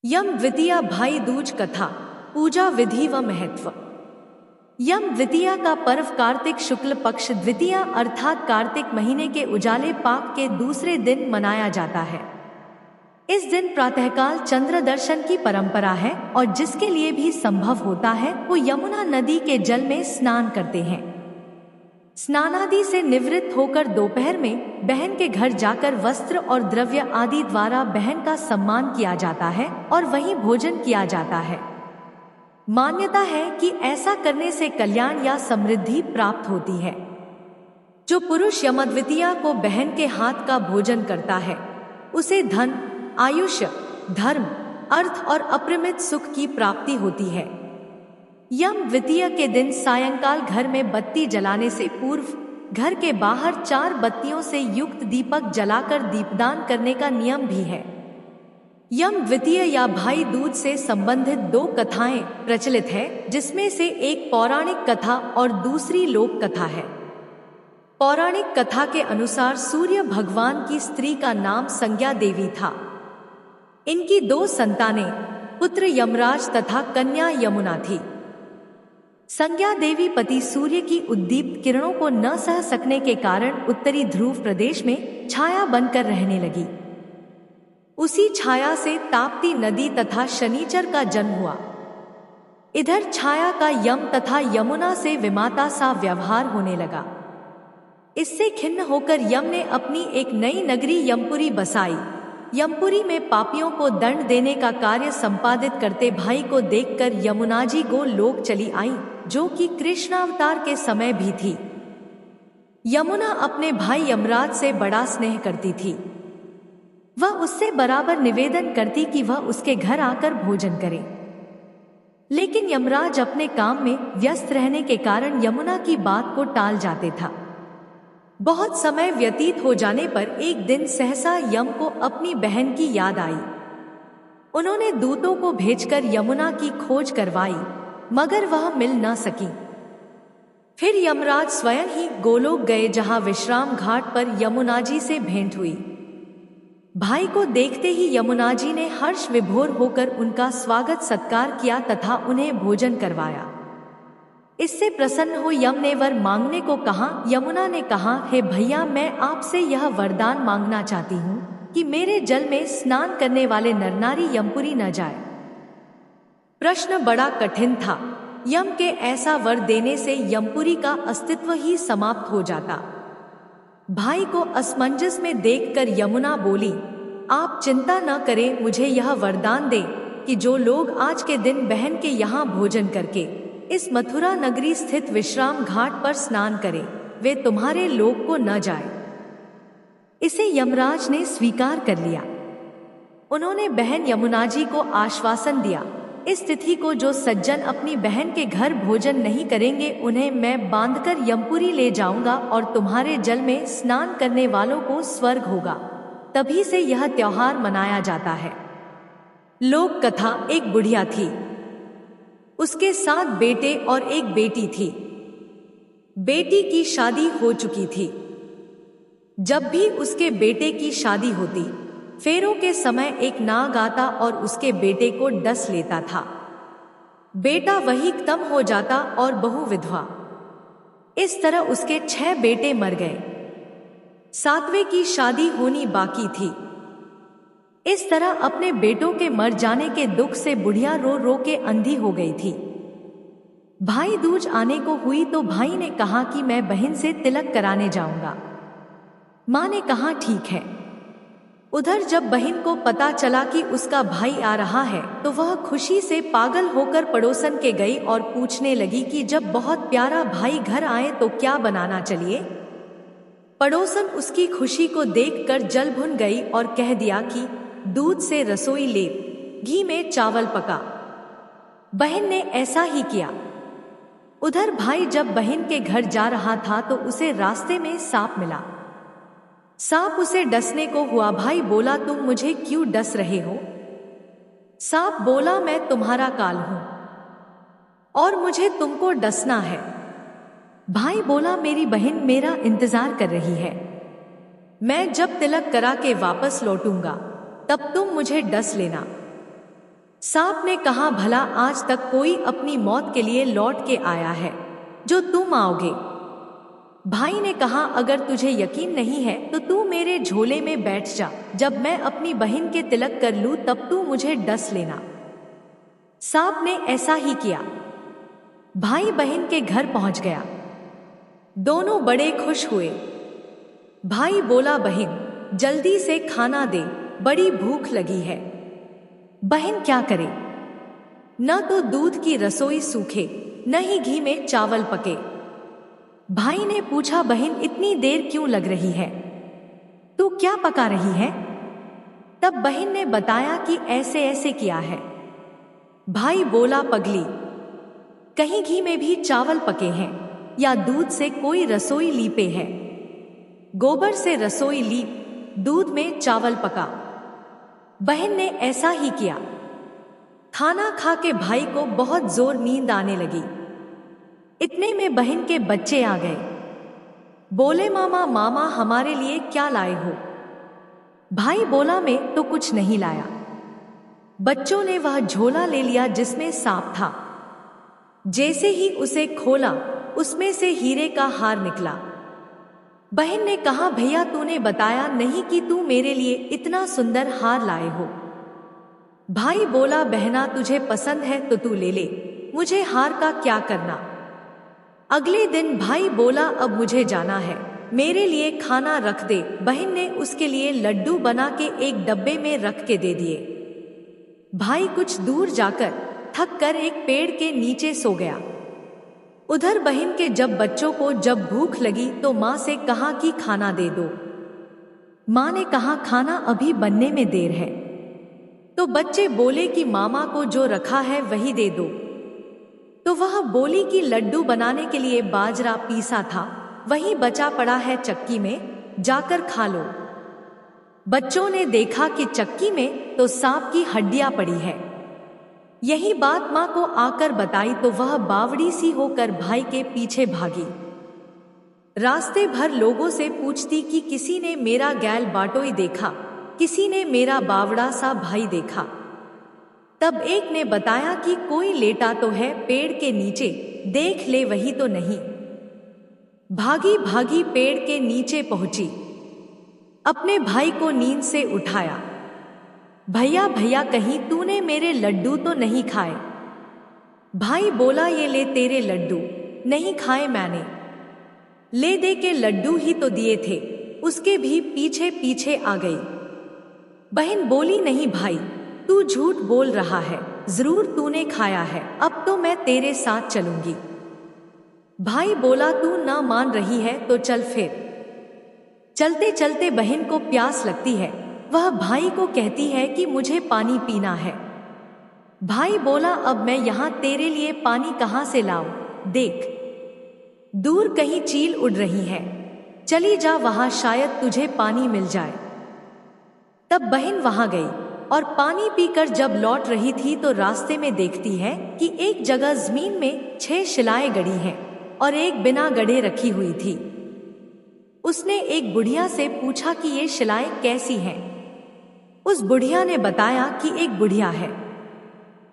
यम द्वितीया भाई दूज कथा, पूजा विधि व महत्व। यम द्वितीया का पर्व कार्तिक शुक्ल पक्ष द्वितीया अर्थात कार्तिक महीने के उजाले पाक के दूसरे दिन मनाया जाता है। इस दिन प्रातःकाल चंद्र दर्शन की परंपरा है और जिसके लिए भी संभव होता है वो यमुना नदी के जल में स्नान करते हैं। स्नानादि से निवृत्त होकर दोपहर में बहन के घर जाकर वस्त्र और द्रव्य आदि द्वारा बहन का सम्मान किया जाता है और वहीं भोजन किया जाता है। मान्यता है कि ऐसा करने से कल्याण या समृद्धि प्राप्त होती है। जो पुरुष यमद्वितीया को बहन के हाथ का भोजन करता है उसे धन, आयुष्य, धर्म, अर्थ और अपरिमित सुख की प्राप्ति होती है। यम द्वितीया के दिन सायंकाल घर में बत्ती जलाने से पूर्व घर के बाहर 4 बत्तियों से युक्त दीपक जलाकर दीपदान करने का नियम भी है। यम द्वितीया या भाई दूज से संबंधित 2 कथाएं प्रचलित है, जिसमें से एक पौराणिक कथा और दूसरी लोक कथा है। पौराणिक कथा के अनुसार सूर्य भगवान की स्त्री का नाम संज्ञा देवी था। इनकी 2 संतानें, पुत्र यमराज तथा कन्या यमुना थी। संज्ञा देवी पति सूर्य की उद्दीप्त किरणों को न सह सकने के कारण उत्तरी ध्रुव प्रदेश में छाया बनकर रहने लगी। उसी छाया से ताप्ती नदी तथा शनिचर का जन्म हुआ। इधर छाया का यम तथा यमुना से विमाता सा व्यवहार होने लगा। इससे खिन्न होकर यम ने अपनी एक नई नगरी यमपुरी बसाई। यमपुरी में पापियों को दंड देने का कार्य संपादित करते भाई को देखकर यमुना जी गोलोक चली आई, जो कि कृष्णावतार के समय भी थी। यमुना अपने भाई यमराज से बड़ा स्नेह करती थी। वह उससे बराबर निवेदन करती कि वह उसके घर आकर भोजन करे, लेकिन यमराज अपने काम में व्यस्त रहने के कारण यमुना की बात को टाल जाते था। बहुत समय व्यतीत हो जाने पर एक दिन सहसा यम को अपनी बहन की याद आई। उन्होंने दूतों को भेजकर यमुना की खोज करवाई, मगर वह मिल न सकी। फिर यमराज स्वयं ही गोलोक गए, जहां विश्राम घाट पर यमुना जी से भेंट हुई। भाई को देखते ही यमुना जी ने हर्ष विभोर होकर उनका स्वागत सत्कार किया तथा उन्हें भोजन करवाया। इससे प्रसन्न हो यम ने वर मांगने को कहा। यमुना ने कहा, हे भैया, मैं आपसे यह वरदान मांगना चाहती हूँ कि मेरे जल में स्नान करने वाले नरनारी यमपुरी न जाए। प्रश्न बड़ा कठिन था। यम के ऐसा वर देने से यमपुरी का अस्तित्व ही समाप्त हो जाता। भाई को असमंजस में देखकर यमुना बोली, आप चिंता न करें, मुझे यह वरदान दे कि जो लोग आज के दिन बहन के यहाँ भोजन करके इस मथुरा नगरी स्थित विश्राम घाट पर स्नान करें, वे तुम्हारे लोक को न जाए। इसे यमराज ने स्वीकार कर लिया। उन्होंने बहन यमुना जी को आश्वासन दिया, इस तिथि को जो सज्जन अपनी बहन के घर भोजन नहीं करेंगे उन्हें मैं बांधकर यमपुरी ले जाऊंगा और तुम्हारे जल में स्नान करने वालों को स्वर्ग होगा। तभी से यह त्योहार मनाया जाता है। लोक कथा। एक बुढ़िया थी, उसके 7 बेटे और एक बेटी थी। बेटी की शादी हो चुकी थी। जब भी उसके बेटे की शादी होती, फेरों के समय एक नाग आता और उसके बेटे को डस लेता था। बेटा वही खत्म हो जाता और बहू विधवा। इस तरह उसके 6 बेटे मर गए। 7वें की शादी होनी बाकी थी। इस तरह अपने बेटों के मर जाने के दुख से बुढ़िया रो रो के अंधी हो गई थी। भाई दूज आने को हुई तो भाई ने कहा कि मैं बहन से तिलक कराने जाऊंगा। माँ ने कहा ठीक है। उधर जब बहन को पता चला कि उसका भाई आ रहा है तो वह खुशी से पागल होकर पड़ोसन के गई और पूछने लगी कि जब बहुत प्यारा भाई घर आए तो क्या बनाना चलिए। पड़ोसन उसकी खुशी को देखकर जल भुन गई और कह दिया कि दूध से रसोई ले, घी में चावल पका। बहन ने ऐसा ही किया। उधर भाई जब बहन के घर जा रहा था तो उसे रास्ते में सांप मिला। सांप उसे डसने को हुआ। भाई बोला, तुम मुझे क्यों डस रहे हो? सांप बोला, मैं तुम्हारा काल हूं और मुझे तुमको डसना है। भाई बोला, मेरी बहन मेरा इंतजार कर रही है, मैं जब तिलक करा के वापस लौटूंगा तब तुम मुझे डस लेना। सांप ने कहा, भला आज तक कोई अपनी मौत के लिए लौट के आया है जो तुम आओगे? भाई ने कहा, अगर तुझे यकीन नहीं है तो तू मेरे झोले में बैठ जा, जब मैं अपनी बहन के तिलक कर लूं तब तू मुझे डस लेना। सांप ने ऐसा ही किया। भाई बहन के घर पहुंच गया। दोनों बड़े खुश हुए। भाई बोला, बहन जल्दी से खाना दे, बड़ी भूख लगी है। बहन क्या करे, न तो दूध की रसोई सूखे न ही घी में चावल पके। भाई ने पूछा, बहन इतनी देर क्यों लग रही है, तू क्या पका रही है? तब बहन ने बताया कि ऐसे ऐसे किया है। भाई बोला, पगली, कहीं घी में भी चावल पके हैं या दूध से कोई रसोई लीपे है? गोबर से रसोई लीप, दूध में चावल पका। बहन ने ऐसा ही किया। खाना खा के भाई को बहुत जोर नींद आने लगी। इतने में बहन के बच्चे आ गए। बोले, मामा मामा हमारे लिए क्या लाए हो? भाई बोला, मैं तो कुछ नहीं लाया। बच्चों ने वह झोला ले लिया जिसमें सांप था। जैसे ही उसे खोला उसमें से हीरे का हार निकला। बहन ने कहा, भैया तूने बताया नहीं कि तू मेरे लिए इतना सुंदर हार लाए हो। भाई बोला, बहना तुझे पसंद है तो तू ले ले, मुझे हार का क्या करना। अगले दिन भाई बोला, अब मुझे जाना है, मेरे लिए खाना रख दे। बहन ने उसके लिए लड्डू बना के एक डब्बे में रख के दे दिए। भाई कुछ दूर जाकर थक कर एक पेड़ के नीचे सो गया। उधर बहन के जब बच्चों को जब भूख लगी तो माँ से कहा कि खाना दे दो। माँ ने कहा, खाना अभी बनने में देर है। तो बच्चे बोले कि मामा को जो रखा है वही दे दो। तो वह बोली कि लड्डू बनाने के लिए बाजरा पीसा था, वही बचा पड़ा है चक्की में, जाकर खा लो। बच्चों ने देखा कि चक्की में तो सांप की हड्डियां पड़ी है। यही बात माँ को आकर बताई तो वह बावड़ी सी होकर भाई के पीछे भागी। रास्ते भर लोगों से पूछती कि किसी ने मेरा गैल बाटोई देखा, किसी ने मेरा बावड़ा सा भाई देखा। तब एक ने बताया कि कोई लेटा तो है पेड़ के नीचे, देख ले वही तो नहीं। भागी भागी पेड़ के नीचे पहुंची, अपने भाई को नींद से उठाया। भैया भैया कहीं तूने मेरे लड्डू तो नहीं खाए? भाई बोला, ये ले तेरे लड्डू, नहीं खाए मैंने। ले दे के लड्डू ही तो दिए थे, उसके भी पीछे पीछे आ गई। बहन बोली, नहीं भाई तू झूठ बोल रहा है, जरूर तूने खाया है, अब तो मैं तेरे साथ चलूंगी। भाई बोला, तू ना मान रही है तो चल फिर। चलते चलते बहन को प्यास लगती है, वह भाई को कहती है कि मुझे पानी पीना है। भाई बोला, अब मैं यहाँ तेरे लिए पानी कहाँ से लाऊं? देख दूर कहीं चील उड़ रही है, चली जा वहां, शायद तुझे पानी मिल जाए। तब बहन वहां गई और पानी पीकर जब लौट रही थी तो रास्ते में देखती है कि एक जगह जमीन में 6 शिलाएं गड़ी हैं और एक बिना गढ़े रखी हुई थी। उसने एक बुढ़िया से पूछा कि ये शिलाएं कैसी हैं? उस बुढ़िया ने बताया कि एक बुढ़िया है,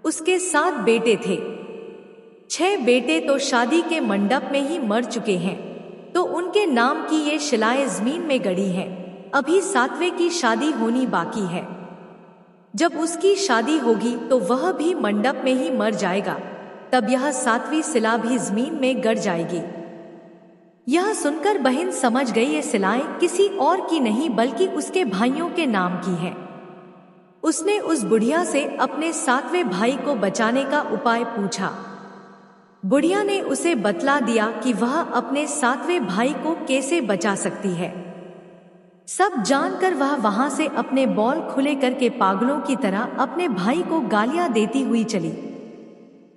उसके 7 बेटे थे। 6 बेटे तो शादी के मंडप में ही मर चुके हैं, तो उनके नाम की ये शिलाएं जमीन में गड़ी हैं। अभी 7वें की शादी होनी बाकी है। जब उसकी शादी होगी तो वह भी मंडप में ही मर जाएगा, तब यह 7वीं शिला भी जमीन में गड़ जाएगी। यह सुनकर बहन समझ गई ये शिलाएं किसी और की नहीं बल्कि उसके भाइयों के नाम की हैं। उसने उस बुढ़िया से अपने 7वें भाई को बचाने का उपाय पूछा। बुढ़िया ने उसे बतला दिया कि वह अपने 7वें भाई को कैसे बचा सकती है। सब जानकर वह वहां से अपने बॉल खुले करके पागलों की तरह अपने भाई को गालियां देती हुई चली।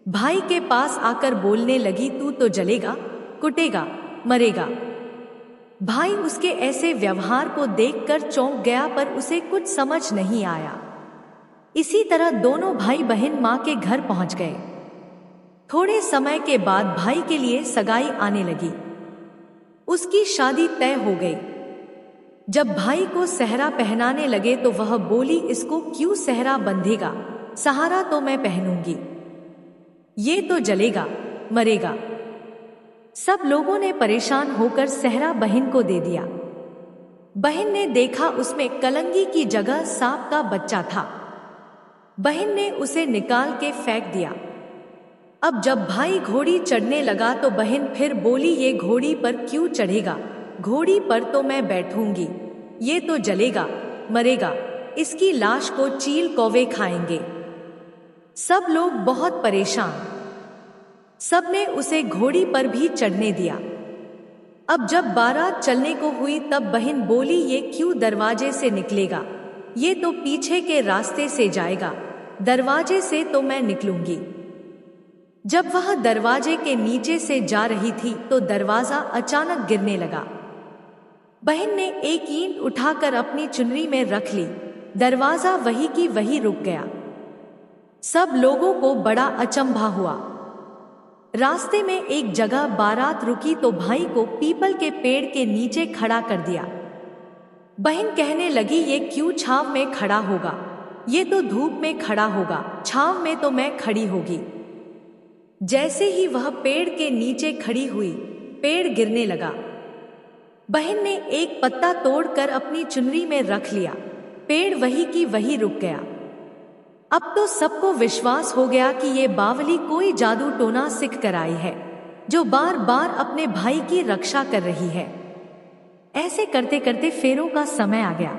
भाई के पास आकर बोलने लगी, तू तो जलेगा, कुटेगा, मरेगा। भाई उसके ऐसे व्यवहार को देखकर चौंक गया, पर उसे कुछ समझ नहीं आया। इसी तरह दोनों भाई बहन मां के घर पहुंच गए। थोड़े समय के बाद भाई के लिए सगाई आने लगी। उसकी शादी तय हो गई। जब भाई को सेहरा पहनाने लगे तो वह बोली, इसको क्यों सेहरा बंधेगा, सहारा तो मैं पहनूंगी, ये तो जलेगा, मरेगा। सब लोगों ने परेशान होकर सहरा बहन को दे दिया। बहन ने देखा उसमें कलंगी की जगह सांप का बच्चा था। बहन ने उसे निकाल के फेंक दिया। अब जब भाई घोड़ी चढ़ने लगा तो बहन फिर बोली, ये घोड़ी पर क्यों चढ़ेगा, घोड़ी पर तो मैं बैठूंगी, ये तो जलेगा, मरेगा, इसकी लाश को चील कौवे खाएंगे। सब लोग बहुत परेशान। सबने उसे घोड़ी पर भी चढ़ने दिया। अब जब बारात चलने को हुई तब बहन बोली, ये क्यों दरवाजे से निकलेगा, ये तो पीछे के रास्ते से जाएगा, दरवाजे से तो मैं निकलूंगी। जब वह दरवाजे के नीचे से जा रही थी तो दरवाजा अचानक गिरने लगा। बहन ने एक ईंट उठाकर अपनी चुनरी में रख ली, दरवाजा वही की वही रुक गया। सब लोगों को बड़ा अचंभा हुआ। रास्ते में एक जगह बारात रुकी तो भाई को पीपल के पेड़ के नीचे खड़ा कर दिया। बहन कहने लगी, ये क्यों छांव में खड़ा होगा, ये तो धूप में खड़ा होगा, छांव में तो मैं खड़ी होगी। जैसे ही वह पेड़ के नीचे खड़ी हुई, पेड़ गिरने लगा। बहन ने एक पत्ता तोड़कर अपनी चुनरी में रख लिया, पेड़ वही की वही रुक गया। अब तो सबको विश्वास हो गया कि ये बावली कोई जादू टोना सीख कर आई है, जो बार बार अपने भाई की रक्षा कर रही है। ऐसे करते करते फेरों का समय आ गया।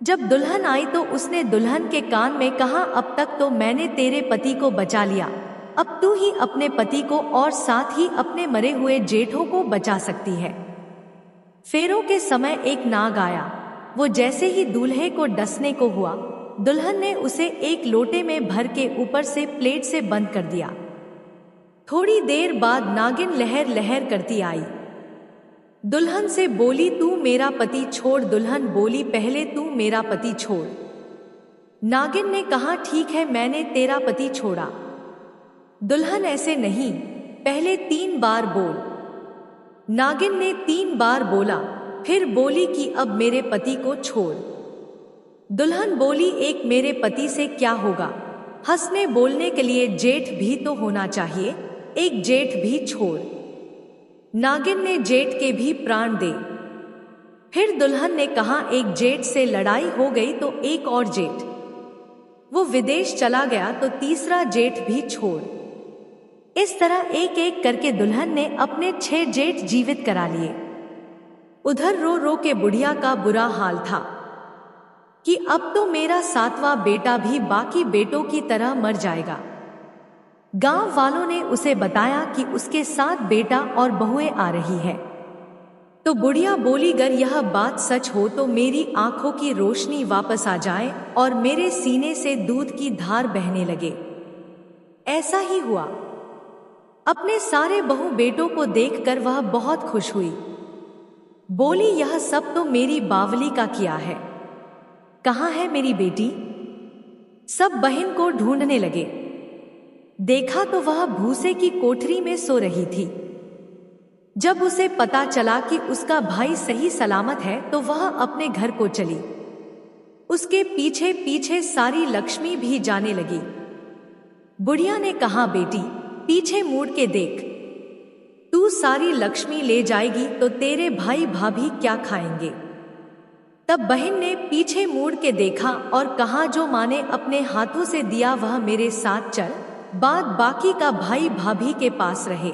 जब दुल्हन आई तो उसने दुल्हन के कान में कहा, अब तक तो मैंने तेरे पति को बचा लिया, अब तू ही अपने पति को और साथ ही अपने मरे हुए जेठों को बचा सकती है। फेरों के समय एक नाग आया। वो जैसे ही दूल्हे को डसने को हुआ, दुल्हन ने उसे एक लोटे में भर के ऊपर से प्लेट से बंद कर दिया। थोड़ी देर बाद नागिन लहर लहर करती आई। दुल्हन से बोली, तू मेरा पति छोड़। दुल्हन बोली, पहले तू मेरा पति छोड़। नागिन ने कहा, ठीक है, मैंने तेरा पति छोड़ा। दुल्हन, ऐसे नहीं, पहले 3 बार बोल। नागिन ने 3 बार बोला, फिर बोली कि अब मेरे पति को छोड़। दुल्हन बोली, एक मेरे पति से क्या होगा, हंसने बोलने के लिए जेठ भी तो होना चाहिए, एक जेठ भी छोड़। नागिन ने जेठ के भी प्राण दे। फिर दुल्हन ने कहा, एक जेठ से लड़ाई हो गई तो एक और जेठ, वो विदेश चला गया तो तीसरा जेठ भी छोड़। इस तरह एक एक करके दुल्हन ने अपने 6 जेठ जीवित करा लिए। उधर रो रो के बुढ़िया का बुरा हाल था कि अब तो मेरा 7वां बेटा भी बाकी बेटों की तरह मर जाएगा। गांव वालों ने उसे बताया कि उसके 7 बेटा और बहुएं आ रही है। तो बुढ़िया बोली, अगर यह बात सच हो तो मेरी आंखों की रोशनी वापस आ जाए और मेरे सीने से दूध की धार बहने लगे। ऐसा ही हुआ। अपने सारे बहू बेटों को देखकर वह बहुत खुश हुई। बोली, यह सब तो मेरी बावली का किया है, कहाँ है मेरी बेटी? सब बहन को ढूंढने लगे। देखा तो वह भूसे की कोठरी में सो रही थी। जब उसे पता चला कि उसका भाई सही सलामत है तो वह अपने घर को चली। उसके पीछे पीछे सारी लक्ष्मी भी जाने लगी। बुढ़िया ने कहा, बेटी पीछे मुड़ के देख, तू सारी लक्ष्मी ले जाएगी तो तेरे भाई भाभी क्या खाएंगे? तब बहन ने पीछे मुड़ के देखा और कहा, जो माँ ने अपने हाथों से दिया वह मेरे साथ चल, बाद बाकी का भाई भाभी के पास रहे।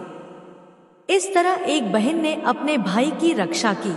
इस तरह एक बहन ने अपने भाई की रक्षा की।